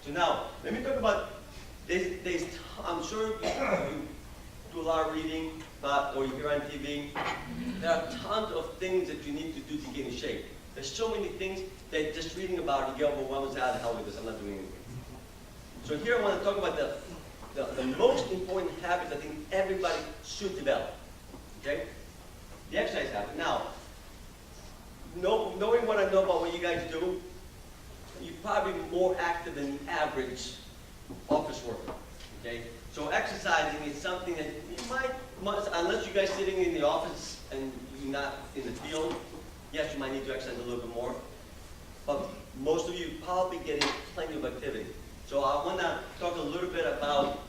So now, let me talk about, I'm sure you do a lot of reading, or you hear on TV. There are tons of things that you need to do to get in shape. There's so many things that just reading about, you get overwhelmed, how the hell with this, I'm not doing anything. So here I want to talk about the most important habits I think everybody should develop. Okay? The exercise habit. Now, knowing what I know about what you guys do, you're probably more active than the average office worker. Okay? So exercising is something that you must, unless you guys sitting in the office and you're not in the field, yes, you might need to exercise a little bit more. But most of you probably getting plenty of activity. So I want to talk a little bit about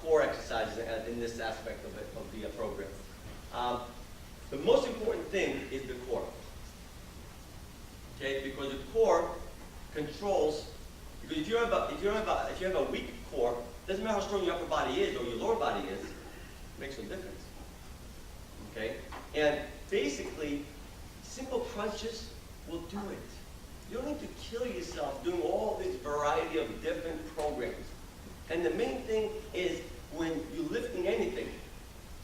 core exercises in this aspect of the program. The most important thing is the core. Okay, because the core controls. Because if you have a weak core, doesn't matter how strong your upper body is or your lower body is, it makes no difference. Okay, and basically, simple crunches will do it. You don't need to kill yourself doing all this variety of different programs. And the main thing is when you're lifting anything,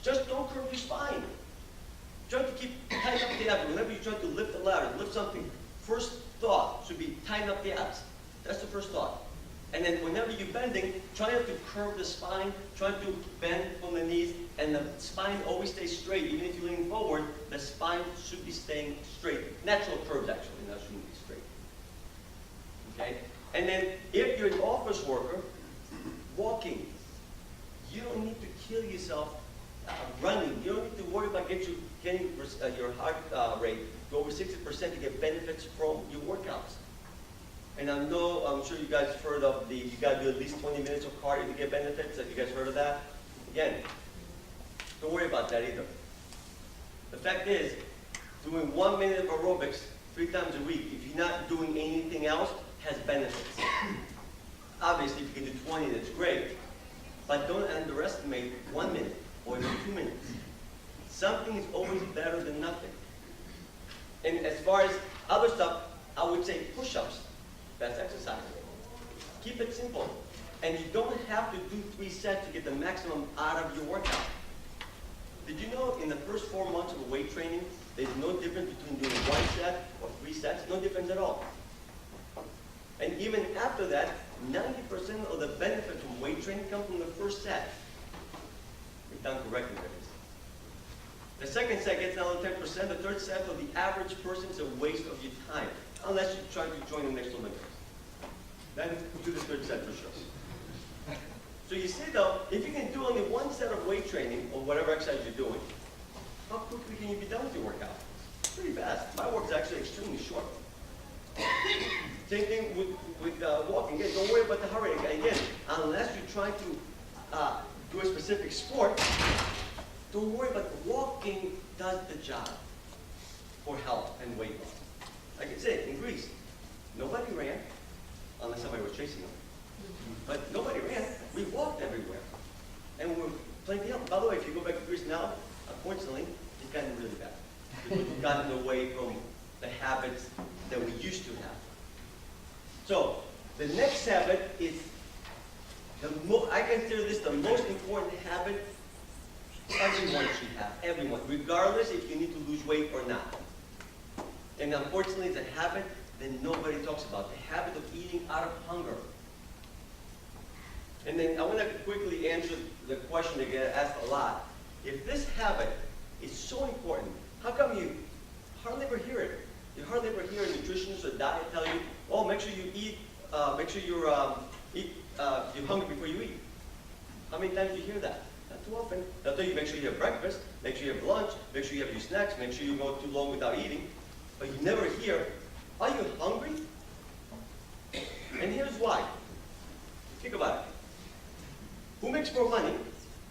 just don't curve your spine. Try to keep tighten up the abs. Whenever you try to lift a ladder, lift something, first thought should be tighten up the abs. That's the first thought. And then whenever you're bending, try not to curve the spine, try to bend from the knees, and the spine always stays straight. Even if you lean forward, the spine should be staying straight. Natural curves, actually, that shouldn't be straight. Okay? And then if you're an office worker, walking, you don't need to kill yourself running. You don't need to worry about getting your heart rate go over 60% to get benefits from your workouts. And I'm sure you guys have heard of you got to do at least 20 minutes of cardio to get benefits. Have you guys heard of that? Again, don't worry about that either. The fact is, doing 1 minute of aerobics 3 times a week, if you're not doing anything else, has benefits. Obviously, if you can do 20, that's great. But don't underestimate 1 minute or even 2 minutes. Something is always better than nothing. And as far as other stuff, I would say push-ups. That's exercise. Keep it simple. And you don't have to do 3 sets to get the maximum out of your workout. Did you know in the first 4 months of weight training, there's no difference between doing 1 set or 3 sets? No difference at all. And even after that, 90% of the benefit from weight training comes from the first set. If done correctly, that is. The second set gets another 10%. The third set for the average person is a waste of your time, unless you try to join the next Olympics. Then do the third set for sure. So you see though, if you can do only 1 set of weight training, or whatever exercise you're doing, how quickly can you be done with your workout? Pretty fast. My work is actually extremely short. Same thing with walking. Again, don't worry about the heart rate. Again, unless you're trying to do a specific sport, don't worry about walking does the job for health and weight loss. Like I said, in Greece, nobody ran, unless somebody was chasing them. But nobody ran. We walked everywhere. And we were playing the health. By the way, if you go back to Greece now, unfortunately, it's gotten really bad. Because we've gotten away from the habits that we used to have. So, the next habit is, I consider this the most important habit everyone should have. Everyone, regardless if you need to lose weight or not. And unfortunately, it's a habit that nobody talks about. The habit of eating out of hunger. And then I want to quickly answer the question that gets asked a lot. If this habit is so important, how come you hardly ever hear it? You hardly ever hear a nutritionist or diet tell you, oh, make sure you eat, make sure you're hungry before you eat. How many times do you hear that? Not too often. They'll tell you, make sure you have breakfast, make sure you have lunch, make sure you have your snacks, make sure you go too long without eating. But you never hear, are you hungry? And here's why. Think about it. Who makes more money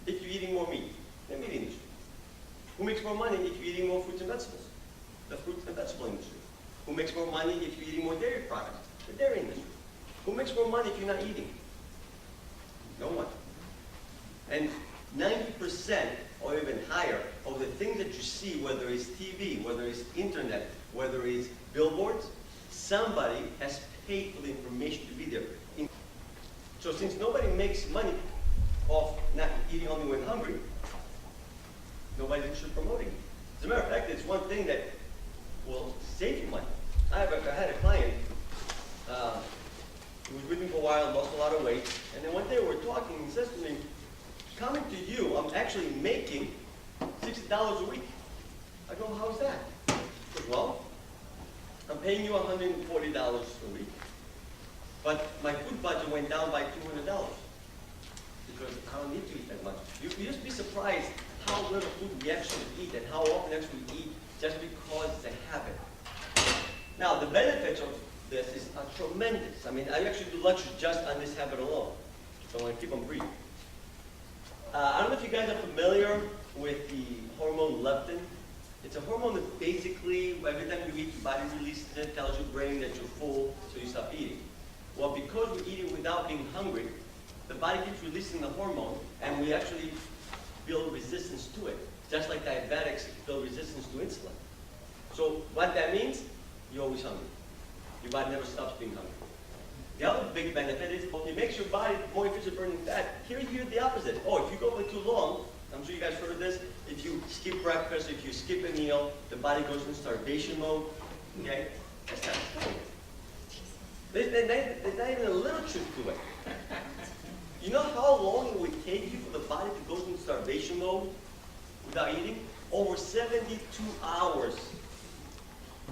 if you're eating more meat? The meat industry. Who makes more money if you're eating more fruits and vegetables? The fruits and vegetable industry. Who makes more money if you're eating more dairy products? The dairy industry. Who makes more money if you're not eating? No one. And 90% or even higher of the things that you see, whether it's TV, whether it's internet, whether it's billboards, somebody has paid for the information to be there. So since nobody makes money off not eating only when hungry, nobody's interested in promoting it. As a matter of fact, it's one thing that will save you money. I had a client who was with me for a while, lost a lot of weight, and then one day we were talking, and he says to me, coming to you, I'm actually making $60 a week. I go, how's that? He goes, well, I'm paying you $140 a week, but my food budget went down by $200 because I don't need to eat that much. You just be surprised how little food we actually eat and how often actually we eat just because it's a habit. Now, the benefits of this are tremendous. I mean, I actually do lectures just on this habit alone, so I'm going to keep them brief. I don't know if you guys are familiar with the hormone leptin. It's a hormone that basically, every time you eat, your body releases it, tells your brain that you're full, so you stop eating. Well, because we're eating without being hungry, the body keeps releasing the hormone, and we actually build resistance to it. Just like diabetics build resistance to insulin. So what that means, you're always hungry. Your body never stops being hungry. The other big benefit is it makes your body more efficient burning fat. Here you hear the opposite. Oh, if you go for too long, I'm sure you guys heard of this, if you skip breakfast, if you skip a meal, the body goes into starvation mode. Okay? That's not true. There's not even a little truth to it. You know how long it would take you for the body to go into starvation mode without eating? Over 72 hours.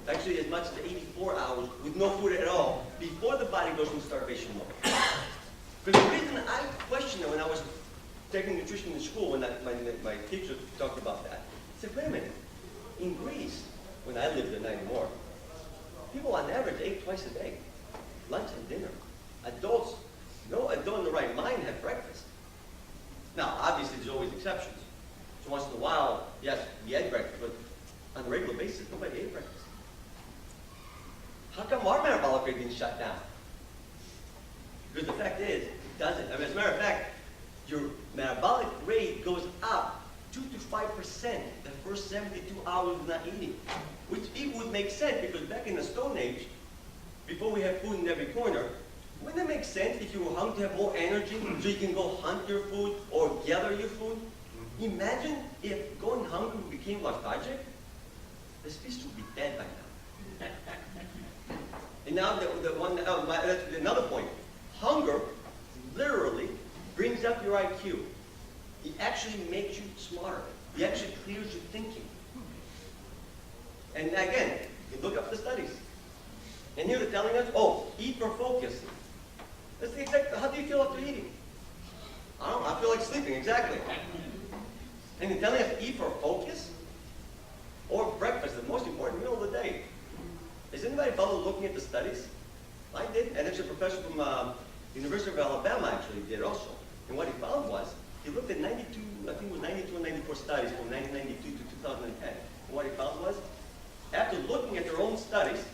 Actually, as much as 84 hours with no food at all before the body goes into starvation mode. Because the reason I questioned it when I was taking nutrition in school, when my teacher talked about that, I said, wait a minute. In Greece, when I lived there, not anymore, people on average ate twice a day, lunch and dinner. Adults, no adult in the right mind had breakfast. Now, obviously, there's always exceptions. So once in a while, yes, we had breakfast, but on a regular basis, nobody ate breakfast. How come our metabolic rate didn't shut down? Because the fact is, it doesn't. I mean, as a matter of fact, your metabolic rate goes up 2 to 5% the first 72 hours of not eating. Which it would make sense because back in the Stone Age, before we had food in every corner, wouldn't it make sense if you were hungry to have more energy so you can go hunt your food or gather your food? Imagine if going hungry became lethargic. The species would be dead by now. And now that's another point. Hunger literally brings up your IQ. It actually makes you smarter. It actually clears your thinking. And again, you look up the studies. And here they're telling us, oh, eat for focus. That's the exact, how do you feel after eating? I don't know, I feel like sleeping, exactly. And they're telling us eat for focus? Or breakfast, the most important meal of the day. Has anybody bothered looking at the studies? I did, and actually a professor from University of Alabama actually did also. And what he found was, he looked at 92, I think it was 92 and 94 studies from 1992 to 2010. And what he found was, after looking at their own studies,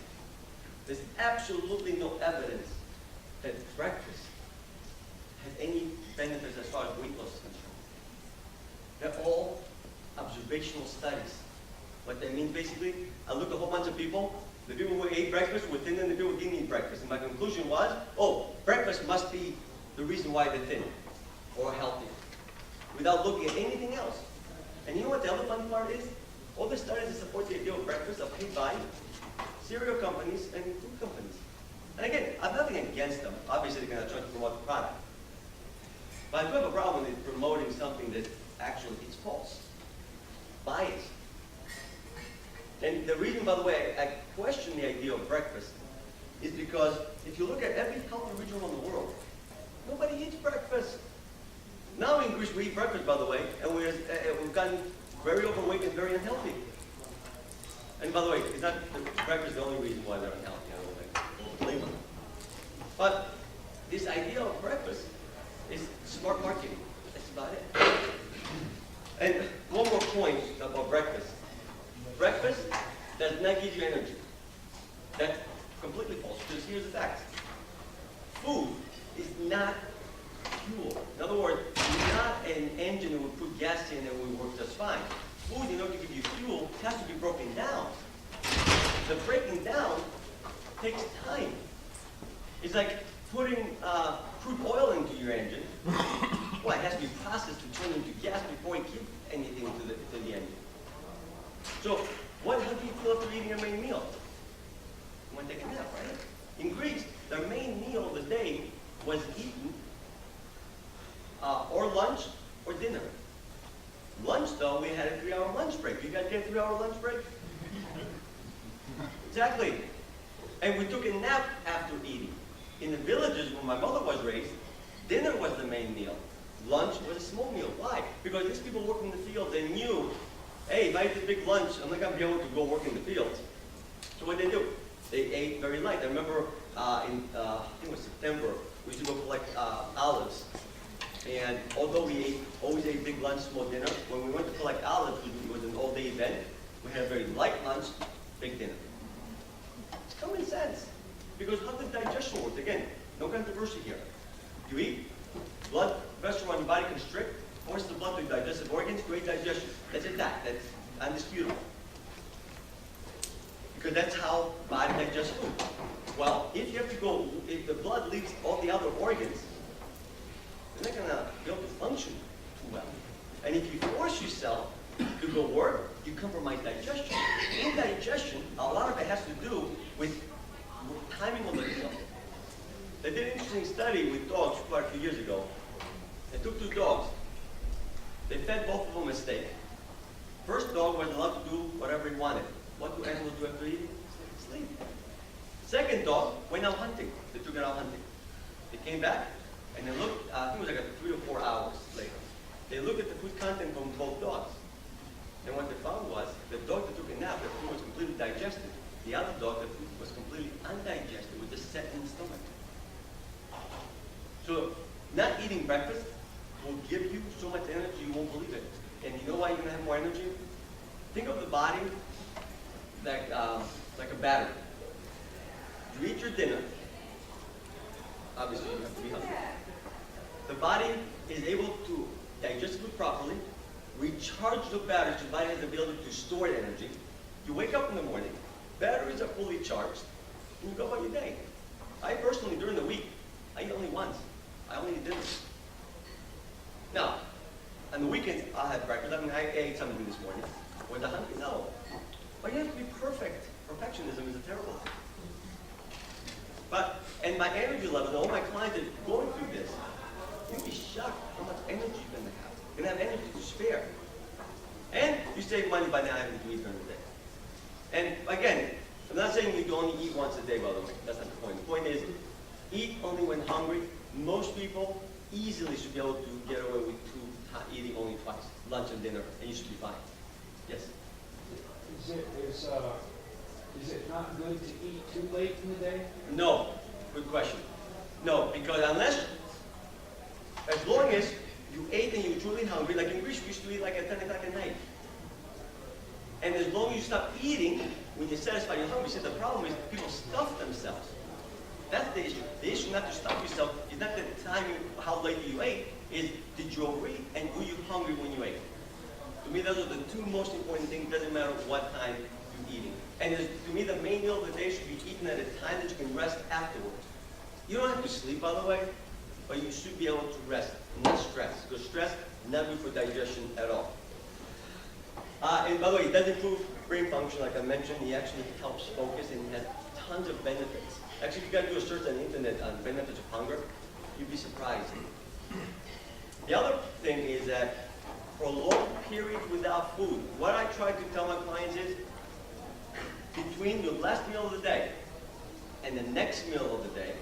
there's absolutely no evidence that breakfast has any benefits as far as weight loss is concerned. They're all observational studies. What that means basically, I looked at a whole bunch of people. The people who ate breakfast were thinner than the people who didn't eat breakfast. And my conclusion was, oh, breakfast must be the reason why they're thin or healthy, without looking at anything else. And you know what the other fun part is? All the studies that support the idea of breakfast are paid by cereal companies and food companies. And again, I have nothing against them. Obviously, they're going to try to promote the product. But I do have a problem with promoting something that actually is false, biased. And the reason, by the way, I question the idea of breakfast is because if you look at every healthy region around the world, nobody eats breakfast. Now in Greece, we eat breakfast, by the way, and we've gotten very overweight and very unhealthy. And by the way, it's not breakfast is the only reason why they're unhealthy. I don't blame them. But this idea of breakfast is smart marketing. That's about it. And one more point about breakfast. Breakfast does not give you energy. That's completely false, because here's the facts. Food is not fuel. In other words, it's not an engine that we put gas in and we work just fine. Food, in order to give you fuel, has to be broken down. The breaking down takes time. It's like putting crude oil into your engine, well, it has to be processed to turn into gas before it gives anything to the engine. So, how do you feel after eating your main meal? You want to take a nap, right? In Greece, their main meal of the day was eaten or lunch or dinner. Lunch, though, we had a 3-hour lunch break. You guys get a 3-hour lunch break? Exactly. And we took a nap after eating. In the villages where my mother was raised, dinner was the main meal. Lunch was a small meal. Why? Because these people worked in the fields. They knew, hey, if I eat a big lunch, I'm not going to be able to go work in the fields. So what did they do? They ate very light. I remember I think it was September, we used to go collect olives. And although we always ate big lunch, small dinner, when we went to collect olives, it was an all-day event. We had a very light lunch, big dinner. It's common sense. Because how does digestion work? Again, no controversy here. You eat, blood vessel on your body constrict, force the blood to digestive organs, create digestion. That's it, that's undisputable. Because that's how body digests food. Well, if the blood leaves all the other organs, they're not going to be able to function too well. And if you force yourself to go work, you compromise digestion. In digestion, a lot of it has to do with timing of the meal. They did an interesting study with dogs quite a few years ago. They took 2 dogs. They fed both of them a steak. First dog was allowed to do whatever he wanted. What do animals do after eating? Sleep. Second dog went out hunting. They took it out hunting. They came back, and they looked, I think it was like 3 or 4 hours later. They looked at the food content from both dogs. And what they found was, the dog that took a nap, the food was completely digested. The other dog, the food was completely undigested, with just set in the stomach. So, not eating breakfast will give you so much energy you won't believe it. And you know why you're going to have more energy? Think of the body like a battery. You eat your dinner. Obviously, you have to be hungry. The body is able to digest food properly, recharge the batteries, so the body has the ability to store energy. You wake up in the morning, batteries are fully charged, and you go about your day. I personally, during the week, I eat only once. I only eat dinner. Now, on the weekends, I'll have breakfast. I mean, I ate something this morning. Was I hungry? No. But you have to be perfect. Perfectionism is a terrible thing. And my energy levels, all my clients are going through this, you'll be shocked how much energy you're going to have. You're going to have energy to spare. And you save money by not having to eat during the day. And again, I'm not saying you only eat once a day, by the way. That's not the point. The point is, eat only when hungry. Most people easily should be able to get away with eating only twice, lunch and dinner, and you should be fine. Yes? Is it not good to eat too late in the day? No. Good question. No, because as long as you ate and you're truly hungry, like in Greece, we used to eat like at 10 o'clock at night. And as long as you stop eating, when you satisfy your hunger, see, the problem is people stuff themselves. That's the issue. The issue not to stuff yourself is not the time, how late you ate, is did you overeat and were you hungry when you ate? To me, those are the 2 most important things. It doesn't matter what time you're eating. And to me, the main meal of the day should be eaten at a time that you can rest afterwards. You don't have to sleep, by the way, but you should be able to rest, not stress. Because stress is not good for digestion at all. And by the way, it does improve brain function, like I mentioned. It actually helps focus and has tons of benefits. Actually, if you guys do a search on the internet on benefits of hunger, you'd be surprised. The other thing is that for long periods without food, what I try to tell my clients is, between your last meal of the day and the next meal of the day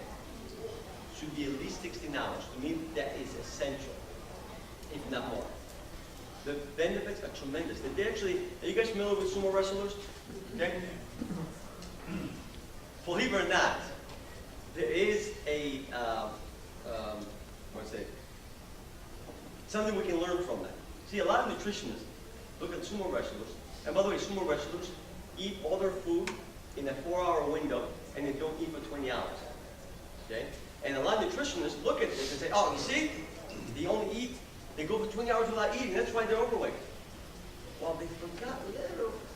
should be at least 16 hours. To me, that is essential, if not more. The benefits are tremendous. Are you guys familiar with sumo wrestlers? Okay? Believe it or not, there is something we can learn from that. See, a lot of nutritionists look at sumo wrestlers, and by the way, sumo wrestlers eat all their food in a 4-hour window, and they don't eat for 20 hours. Okay? And a lot of nutritionists look at this and say, oh, you see, they go for 20 hours without eating, that's why they're overweight. Well, they forgot,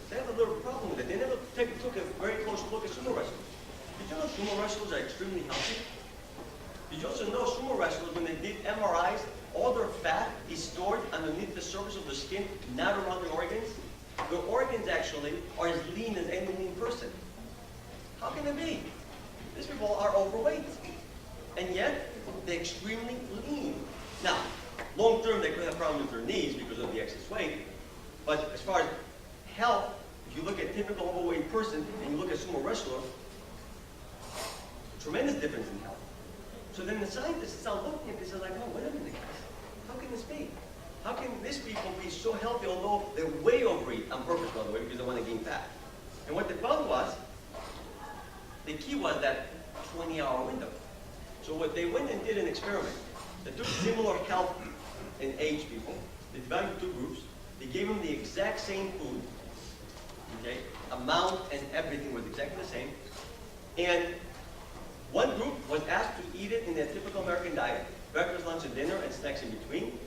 they have a little problem with it. They never took a very close look at sumo wrestlers. Did you know sumo wrestlers are extremely healthy? Did you also know sumo wrestlers, when they did MRIs, all their fat is stored underneath the surface of the skin, not around the organs? The organs actually are as lean as any lean person. How can it be? These people are overweight. And yet, they're extremely lean. Now, long term, they could have problems with their knees because of the excess weight. But as far as health, if you look at a typical overweight person and you look at sumo wrestler, tremendous difference in health. So then the scientists are looking at this and like, oh, wait a minute, guys. How can this be? How can these people be so healthy, although they're way overeat on purpose, by the way, because they want to gain fat? And what they found was, the key was that 20-hour window. So what they went and did an experiment. They took similar health and age people. They divided into two groups. They gave them the exact same food. Okay? Amount and everything was exactly the same. And one group was asked to eat it in their typical American diet. Breakfast, lunch, and dinner, and snacks in between.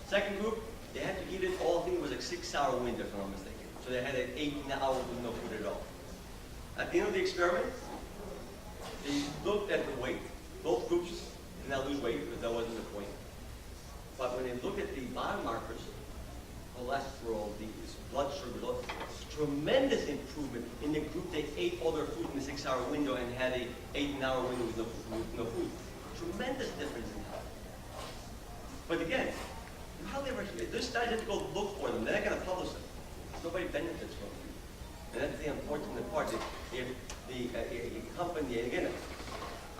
Second group, they had to eat it all, I think it was like 6-hour window, if I'm not mistaken. So they had an 18 hours with no food at all. At the end of the experiment, they looked at the weight. Both groups did not lose weight because that wasn't the point. But when they looked at the biomarkers, cholesterol, the blood sugar, tremendous improvement in the group that ate all their food in the 6-hour window and had a 18-hour window with no food. Tremendous difference in health. But again, you hardly ever hear. There's studies have to go look for them. They're not going to publish them. Nobody benefits from them. And that's the unfortunate part. If the company, and again,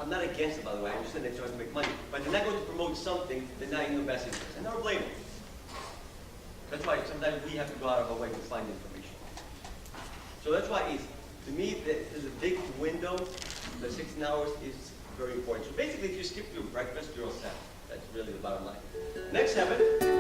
I'm not against it, by the way. I understand they're trying to make money. But they're not going to promote something that's not in the best interest. And never blame them. That's why sometimes we have to go out of our way to find information. So that's why, to me, there's a big window. The 16 hours is very important. So basically, if you skip through breakfast, you're all set. That's really the bottom line. Next habit.